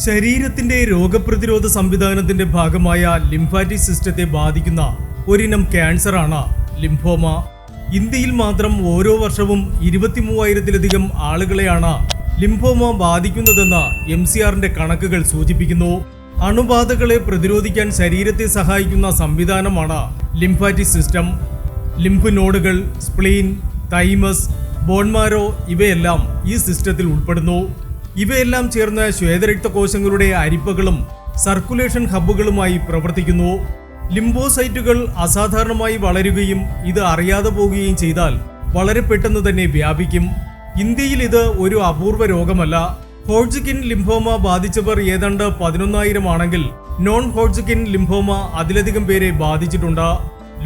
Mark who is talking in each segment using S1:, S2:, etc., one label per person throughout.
S1: ശരീരത്തിന്റെ രോഗപ്രതിരോധ സംവിധാനത്തിന്റെ ഭാഗമായ ലിംഫാറ്റിക് സിസ്റ്റത്തെ ബാധിക്കുന്ന ഒരിനം ക്യാൻസറാണ് ലിംഫോമ. ഇന്ത്യയിൽ മാത്രം ഓരോ വർഷവും 23,000-ലധികം ആളുകളെയാണ് ലിംഫോമ ബാധിക്കുന്നതെന്ന് MCRന്റെ കണക്കുകൾ സൂചിപ്പിക്കുന്നു. അണുബാധകളെ പ്രതിരോധിക്കാൻ ശരീരത്തെ സഹായിക്കുന്ന സംവിധാനമാണ് ലിംഫാറ്റിക് സിസ്റ്റം. ലിംഫ് നോഡുകൾ, സ്പ്ലീൻ, തൈമസ്, ബോൺമാരോ ഇവയെല്ലാം ഈ സിസ്റ്റത്തിൽ ഉൾപ്പെടുന്നു. ഇവയെല്ലാം ചേർന്ന് ശ്വേതരക്തകോശങ്ങളുടെ അരിപ്പകളും സർക്കുലേഷൻ ഹബ്ബുകളുമായി പ്രവർത്തിക്കുന്നു. ലിംഫോസൈറ്റുകൾ അസാധാരണമായി വളരുകയും ഇത് അറിയാതെ പോകുകയും ചെയ്താൽ വളരെ പെട്ടെന്ന് തന്നെ വ്യാപിക്കും. ഇന്ത്യയിൽ ഇത് ഒരു അപൂർവ രോഗമല്ല. ഹോഡ്ജ്കിൻ ലിംഫോമ ബാധിച്ചവർ ഏതാണ്ട് 11,000 ആണെങ്കിൽ നോൺ ഹോഡ്ജ്കിൻ ലിംഫോമ അതിലധികം പേരെ ബാധിച്ചിട്ടുണ്ട്.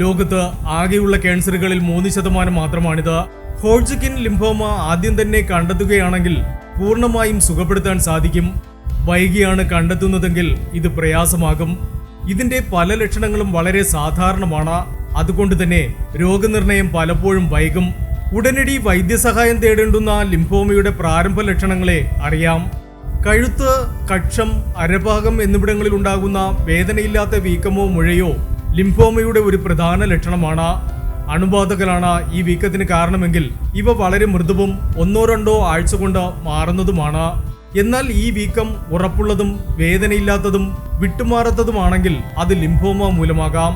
S1: ലോകത്ത് ആകെയുള്ള ക്യാൻസറുകളിൽ 3% മാത്രമാണിത്. ഹോഡ്ജ്കിൻ ലിംഫോമ ആദ്യം തന്നെ കണ്ടെത്തുകയാണെങ്കിൽ പൂർണ്ണമായും സുഖപ്പെടുത്താൻ സാധിക്കും. വൈകിയാണ് കണ്ടെത്തുന്നതെങ്കിൽ ഇത് പ്രയാസമാകും. ഇതിന്റെ പല ലക്ഷണങ്ങളും വളരെ സാധാരണമാണ്. അതുകൊണ്ട് തന്നെ രോഗനിർണയം പലപ്പോഴും വൈകും. ഉടനടി വൈദ്യസഹായം തേടേണ്ടുന്ന ലിംഫോമയുടെ പ്രാരംഭ ലക്ഷണങ്ങളെ അറിയാം. കഴുത്ത്, കക്ഷം, അരഭാഗം എന്നിവിടങ്ങളിൽ ഉണ്ടാകുന്ന വേദനയില്ലാത്ത വീക്കമോ മുഴയോ ലിംഫോമയുടെ ഒരു പ്രധാന ലക്ഷണമാണ്. അണുബാധകളാണ് ഈ വീക്കത്തിന് കാരണമെങ്കിൽ ഇവ വളരെ മൃദുവും 1-2 ആഴ്ച കൊണ്ട് മാറുന്നതുമാണ്. എന്നാൽ ഈ വീക്കം ഉറപ്പുള്ളതും വേദനയില്ലാത്തതും വിട്ടുമാറാത്തതുമാണെങ്കിൽ അത് ലിംഫോമ മൂലമാകാം.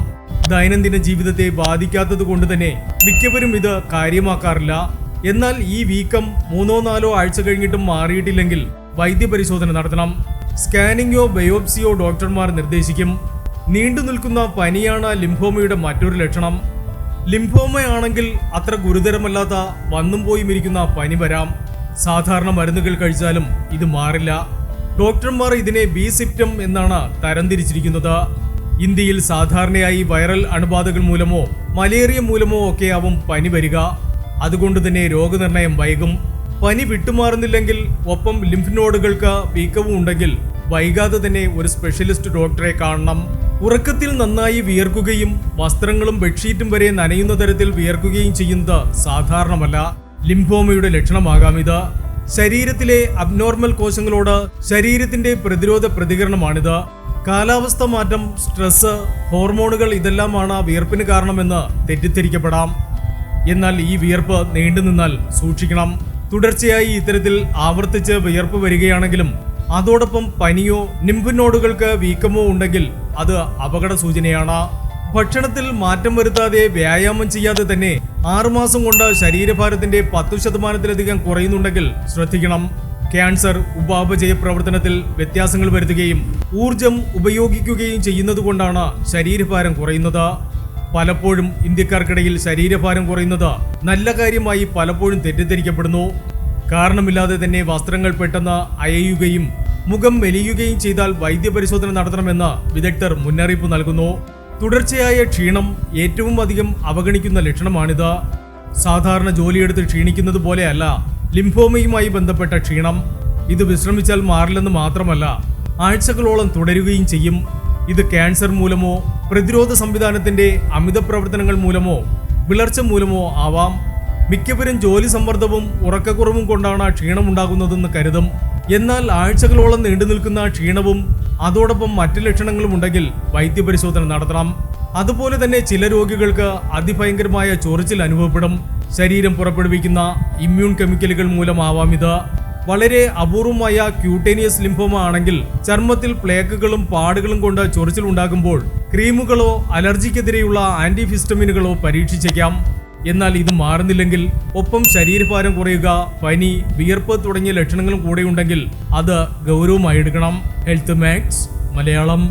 S1: ദൈനംദിന ജീവിതത്തെ ബാധിക്കാത്തത് കൊണ്ട് തന്നെ മിക്കവരും ഇത് കാര്യമാക്കാറില്ല. എന്നാൽ ഈ വീക്കം 3-4 ആഴ്ച കഴിഞ്ഞിട്ടും മാറിയിട്ടില്ലെങ്കിൽ വൈദ്യപരിശോധന നടത്തണം. സ്കാനിങ്ങോ ബയോപ്സിയോ ഡോക്ടർമാർ നിർദ്ദേശിക്കും. നീണ്ടു നിൽക്കുന്ന പനിയാണ് ലിംഫോമയുടെ മറ്റൊരു ലക്ഷണം. ലിംഫോമയാണെങ്കിൽ അത്ര ഗുരുതരമല്ലാത്ത വന്നും പോയും ഇരിക്കുന്ന പനി വരാം. സാധാരണ മരുന്നുകൾ കഴിച്ചാലും ഇത് മാറില്ല. ഡോക്ടർമാർ ഇതിനെ ബി സിപ്റ്റം എന്നാണ് തരംതിരിച്ചിരിക്കുന്നത്. ഇന്ത്യയിൽ സാധാരണയായി വൈറൽ അണുബാധകൾ മൂലമോ മലേറിയ മൂലമോ ഒക്കെയാവും പനി വരിക. അതുകൊണ്ട് തന്നെ രോഗനിർണയം വൈകും. പനി വിട്ടുമാറുന്നില്ലെങ്കിൽ ഒപ്പം ലിംഫ് നോഡുകൾക്ക് വീക്കവും ഉണ്ടെങ്കിൽ വൈകാതെ തന്നെ ഒരു സ്പെഷ്യലിസ്റ്റ് ഡോക്ടറെ കാണണം. ഉറക്കത്തിൽ നന്നായി വിയർക്കുകയും വസ്ത്രങ്ങളും ബെഡ്ഷീറ്റും വരെ നനയുന്ന തരത്തിൽ വിയർക്കുകയും ചെയ്യുന്നത് സാധാരണമല്ല. ലിംഫോമയുടെ ലക്ഷണമാകാം ഇത്. ശരീരത്തിലെ അബ്നോർമൽ കോശങ്ങളോട് ശരീരത്തിന്റെ പ്രതിരോധ പ്രതികരണമാണിത്. കാലാവസ്ഥ മാറ്റം, സ്ട്രെസ്, ഹോർമോണുകൾ ഇതെല്ലാമാണ് വിയർപ്പിന് കാരണമെന്ന് തെറ്റിദ്ധരിക്കപ്പെടാം. എന്നാൽ ഈ വിയർപ്പ് നീണ്ടുനിന്നാൽ സൂക്ഷിക്കണം. തുടർച്ചയായി ഇത്തരത്തിൽ ആവർത്തിച്ച് വിയർപ്പ് വരികയാണെങ്കിലും അതോടൊപ്പം പനിയോ ലിംഫ് നോഡുകൾക്ക് വീക്കമോ ഉണ്ടെങ്കിൽ അത് അപകട സൂചനയാണ്. ഭക്ഷണത്തിൽ മാറ്റം വരുത്താതെ വ്യായാമം ചെയ്യാതെ തന്നെ 6 മാസം കൊണ്ട് ശരീരഭാരത്തിന്റെ 10%-ലധികം കുറയുന്നുണ്ടെങ്കിൽ ശ്രദ്ധിക്കണം. ക്യാൻസർ ഉപാപചയ പ്രവർത്തനത്തിൽ വ്യത്യാസങ്ങൾ വരുത്തുകയും ഊർജം ഉപയോഗിക്കുകയും ചെയ്യുന്നതുകൊണ്ടാണ് ശരീരഭാരം കുറയുന്നത്. പലപ്പോഴും ഇന്ത്യക്കാർക്കിടയിൽ ശരീരഭാരം കുറയുന്നത് നല്ല കാര്യമായി പലപ്പോഴും തെറ്റിദ്ധരിക്കപ്പെടുന്നു. കാരണമില്ലാതെ തന്നെ വസ്ത്രങ്ങൾ പെട്ടെന്ന് അയയുകയും മുഖം മെലിയുകയും ചെയ്താൽ വൈദ്യപരിശോധന നടത്തണമെന്ന് വിദഗ്ധർ മുന്നറിയിപ്പ് നൽകുന്നു. തുടർച്ചയായ ക്ഷീണം ഏറ്റവും അധികം അവഗണിക്കുന്ന ലക്ഷണമാണിത്. സാധാരണ ജോലിയെടുത്ത് ക്ഷീണിക്കുന്നത് പോലെയല്ല ലിംഫോമയുമായി ബന്ധപ്പെട്ട ക്ഷീണം. ഇത് വിശ്രമിച്ചാൽ മാറില്ലെന്ന് മാത്രമല്ല ആഴ്ചകളോളം തുടരുകയും ചെയ്യും. ഇത് ക്യാൻസർ മൂലമോ പ്രതിരോധ സംവിധാനത്തിന്റെ അമിത പ്രവർത്തനങ്ങൾ മൂലമോ വിളർച്ച മൂലമോ ആവാം. മിക്കവരും ജോലി സമ്മർദ്ദവും ഉറക്കക്കുറവും കൊണ്ടാണ് ക്ഷീണം ഉണ്ടാകുന്നതെന്ന് കരുതും. എന്നാൽ ആഴ്ചകളോളം നീണ്ടു നിൽക്കുന്ന ക്ഷീണവും അതോടൊപ്പം മറ്റു ലക്ഷണങ്ങളും ഉണ്ടെങ്കിൽ വൈദ്യപരിശോധന നടത്തണം. അതുപോലെ തന്നെ ചില രോഗികൾക്ക് അതിഭയങ്കരമായ ചൊറിച്ചിൽ അനുഭവപ്പെടും. ശരീരം പുറപ്പെടുവിക്കുന്ന ഇമ്മ്യൂൺ കെമിക്കലുകൾ മൂലമാവാം ഇത്. വളരെ അപൂർവമായ ക്യൂട്ടേനിയസ് ലിംഫോമ ആണെങ്കിൽ ചർമ്മത്തിൽ പ്ലേക്കുകളും പാടുകളും കൊണ്ട് ചൊറിച്ചിൽ ഉണ്ടാകുമ്പോൾ ക്രീമുകളോ അലർജിക്കെതിരെയുള്ള ആന്റിഹിസ്റ്റമിനുകളോ പരീക്ഷിച്ചേക്കാം. എന്നാൽ ഇത് മാറുന്നില്ലെങ്കിൽ ഒപ്പം ശരീരഭാരം കുറയുക, പനി, വിയർപ്പ് തുടങ്ങിയ ലക്ഷണങ്ങളും കൂടെയുണ്ടെങ്കിൽ അത് ഗൗരവമായി എടുക്കണം. Health max Malayalam.